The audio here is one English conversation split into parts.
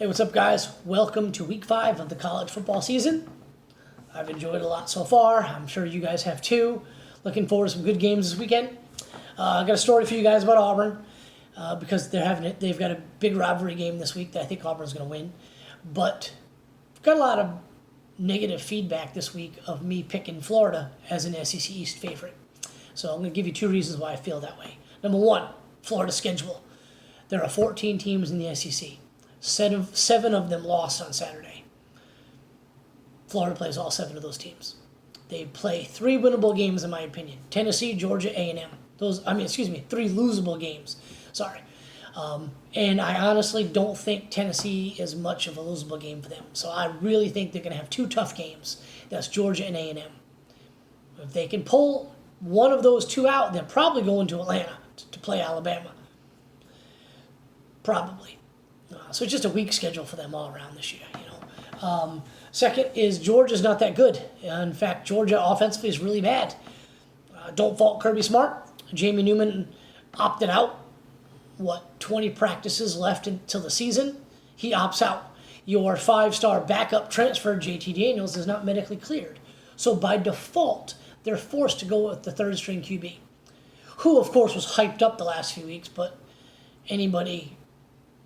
Hey, what's up, guys? Welcome to week 5 of the college football season. I've enjoyed it a lot so far. I'm sure you guys have too. Looking forward to some good games this weekend. I got a story for you guys about Auburn because they've got a big rivalry game this week that I think Auburn's going to win. But I've got a lot of negative feedback this week of me picking Florida as an SEC East favorite. So I'm going to give you 2 reasons why I feel that way. Number 1, Florida's schedule. There are 14 teams in the SEC. 7 of them lost on Saturday. Florida plays all 7 of those teams. They play 3 winnable games, in my opinion. Tennessee, Georgia, A&M. 3 losable games. Sorry. And I honestly don't think Tennessee is much of a losable game for them. So I really think they're going to have 2 tough games. That's Georgia and A&M. If they can pull one of those 2 out, they're probably going to Atlanta to play Alabama. Probably. So it's just a weak schedule for them all around this year, Second is Georgia's not that good. In fact, Georgia offensively is really bad. Don't fault Kirby Smart. Jamie Newman opted out. 20 practices left until the season? He opts out. Your 5-star backup transfer, JT Daniels, is not medically cleared. So by default, they're forced to go with the 3rd-string QB, who, of course, was hyped up the last few weeks, but anybody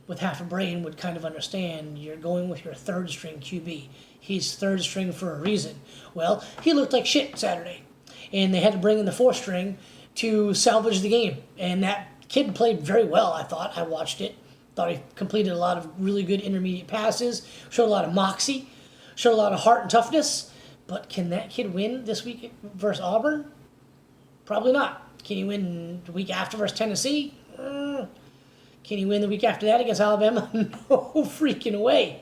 with half a brain would kind of understand you're going with your 3rd-string QB. He's 3rd string for a reason. Well, he looked like shit Saturday, and they had to bring in the 4th string to salvage the game. And that kid played very well, I thought. I watched it. Thought he completed a lot of really good intermediate passes, showed a lot of moxie, showed a lot of heart and toughness. But can that kid win this week versus Auburn? Probably not. Can he win the week after versus Tennessee? Can he win the week after that against Alabama? No freaking way.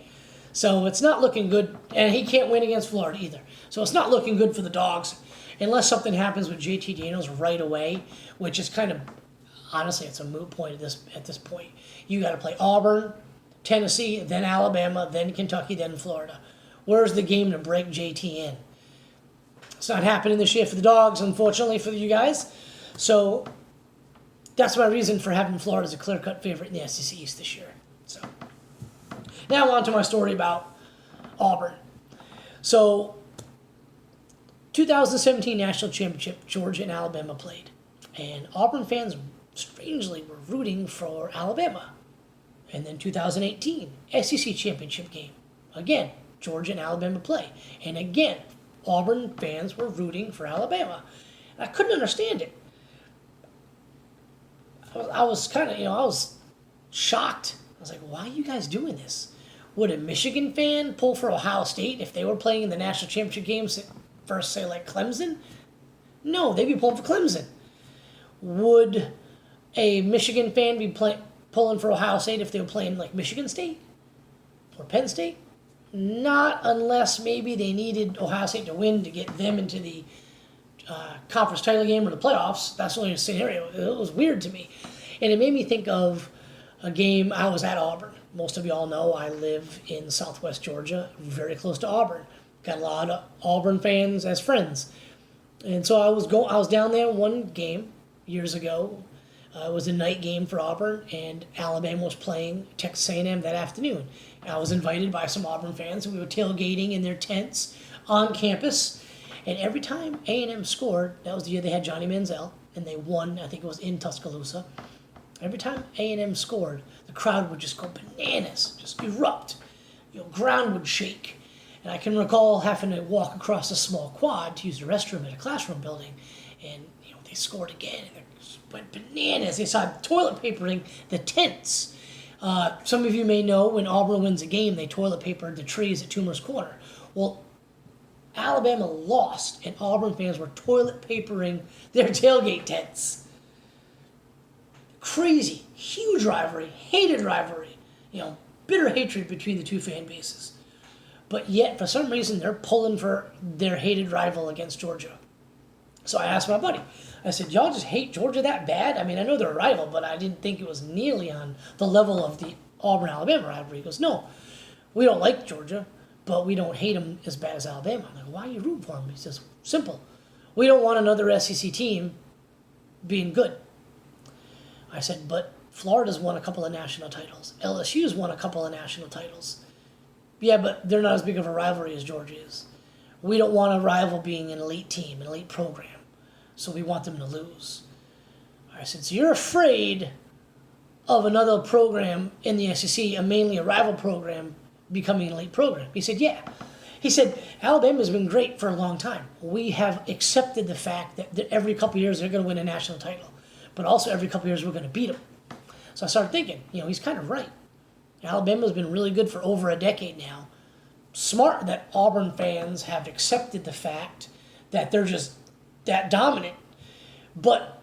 So it's not looking good, and he can't win against Florida either. So it's not looking good for the Dogs, unless something happens with JT Daniels right away, which is kind of, honestly, it's a moot point at this point. You got to play Auburn, Tennessee, then Alabama, then Kentucky, then Florida. Where's the game to break JT in? It's not happening this year for the Dogs, unfortunately, for you guys. So that's my reason for having Florida as a clear-cut favorite in the SEC East this year. So now on to my story about Auburn. So 2017 National Championship, Georgia and Alabama played. And Auburn fans, strangely, were rooting for Alabama. And then 2018 SEC Championship game. Again, Georgia and Alabama play. And again, Auburn fans were rooting for Alabama. And I couldn't understand it. I was kind of, I was shocked. I was like, why are you guys doing this? Would a Michigan fan pull for Ohio State if they were playing in the national championship games versus, say, like Clemson? No, they'd be pulling for Clemson. Would a Michigan fan be pulling for Ohio State if they were playing like Michigan State or Penn State? Not unless maybe they needed Ohio State to win to get them into the conference title game or the playoffs. That's the only scenario. It was weird to me. And it made me think of a game. I was at Auburn. Most of you all know I live in southwest Georgia, very close to Auburn. Got a lot of Auburn fans as friends. And so I was down there one game years ago. It was a night game for Auburn, and Alabama was playing Texas A&M that afternoon. I was invited by some Auburn fans, and we were tailgating in their tents on campus. And every time A&M scored, that was the year they had Johnny Manziel, and they won, I think it was in Tuscaloosa. Every time A&M scored, the crowd would just go bananas, just erupt. Ground would shake. And I can recall having to walk across a small quad to use the restroom at a classroom building, and they scored again, and they just went bananas. They started toilet papering the tents. Some of you may know when Auburn wins a game, they toilet papered the trees at Toomer's Corner. Well, Alabama lost, and Auburn fans were toilet papering their tailgate tents. Crazy, huge rivalry, hated rivalry, bitter hatred between the 2 fan bases. But yet, for some reason, they're pulling for their hated rival against Georgia. So I asked my buddy, I said, y'all just hate Georgia that bad? I mean, I know they're a rival, but I didn't think it was nearly on the level of the Auburn-Alabama rivalry. He goes, no, we don't like Georgia, but we don't hate them as bad as Alabama. I'm like, why are you rooting for them? He says, simple. We don't want another SEC team being good. I said, but Florida's won a couple of national titles. LSU's won a couple of national titles. Yeah, but they're not as big of a rivalry as Georgia is. We don't want a rival being an elite team, an elite program. So we want them to lose. I said, so you're afraid of another program in the SEC, mainly a rival program, becoming an elite program? He said, yeah. He said, Alabama's been great for a long time. We have accepted the fact that every couple of years they're going to win a national title. But also every couple of years we're going to beat them. So I started thinking, he's kind of right. Alabama's been really good for over a decade now. Smart that Auburn fans have accepted the fact that they're just that dominant. But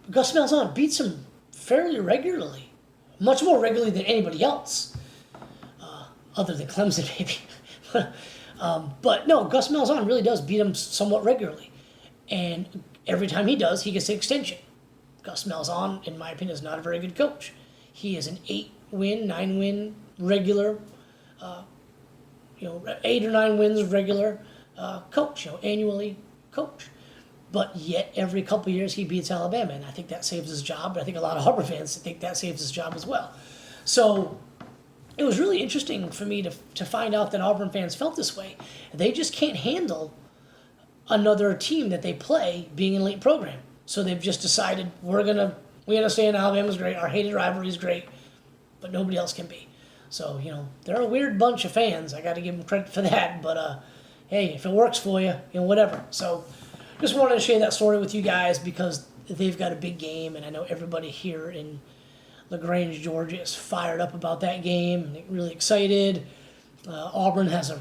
Gus Malzahn beats them fairly regularly. Much more regularly than anybody else. Other than Clemson, maybe. But no, Gus Malzahn really does beat them somewhat regularly. And every time he does, he gets the extension. Gus Malzahn, in my opinion, is not a very good coach. He is an 8-win, 9-win regular, 8 or 9 wins regular coach, annually coach. But yet, every couple of years, he beats Alabama, and I think that saves his job. But I think a lot of Auburn fans think that saves his job as well. So it was really interesting for me to find out that Auburn fans felt this way. They just can't handle another team that they play being an elite program. So they've just decided we understand Alabama's great, our hated rivalry is great, but nobody else can be. So, they're a weird bunch of fans. I got to give them credit for that. But, hey, if it works for you, whatever. So just wanted to share that story with you guys because they've got a big game, and I know everybody here in LaGrange, Georgia is fired up about that game and really excited. Auburn has a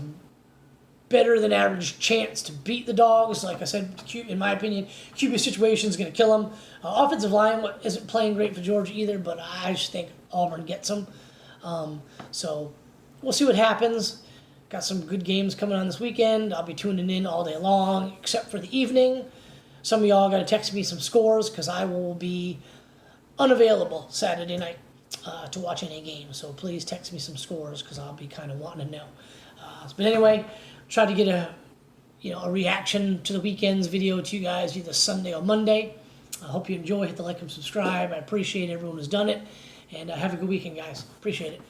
better than average chance to beat the Dogs. Like I said, in my opinion, QB situation is going to kill them. Offensive line isn't playing great for Georgia either, but I just think Auburn gets them. So we'll see what happens. Got some good games coming on this weekend. I'll be tuning in all day long, except for the evening. Some of y'all got to text me some scores because I will be unavailable Saturday night to watch any game. So please text me some scores because I'll be kind of wanting to know. But anyway, try to get a reaction to the weekend's video to you guys either Sunday or Monday. I hope you enjoy. Hit the like and subscribe. I appreciate everyone who's done it. And have a good weekend, guys. Appreciate it.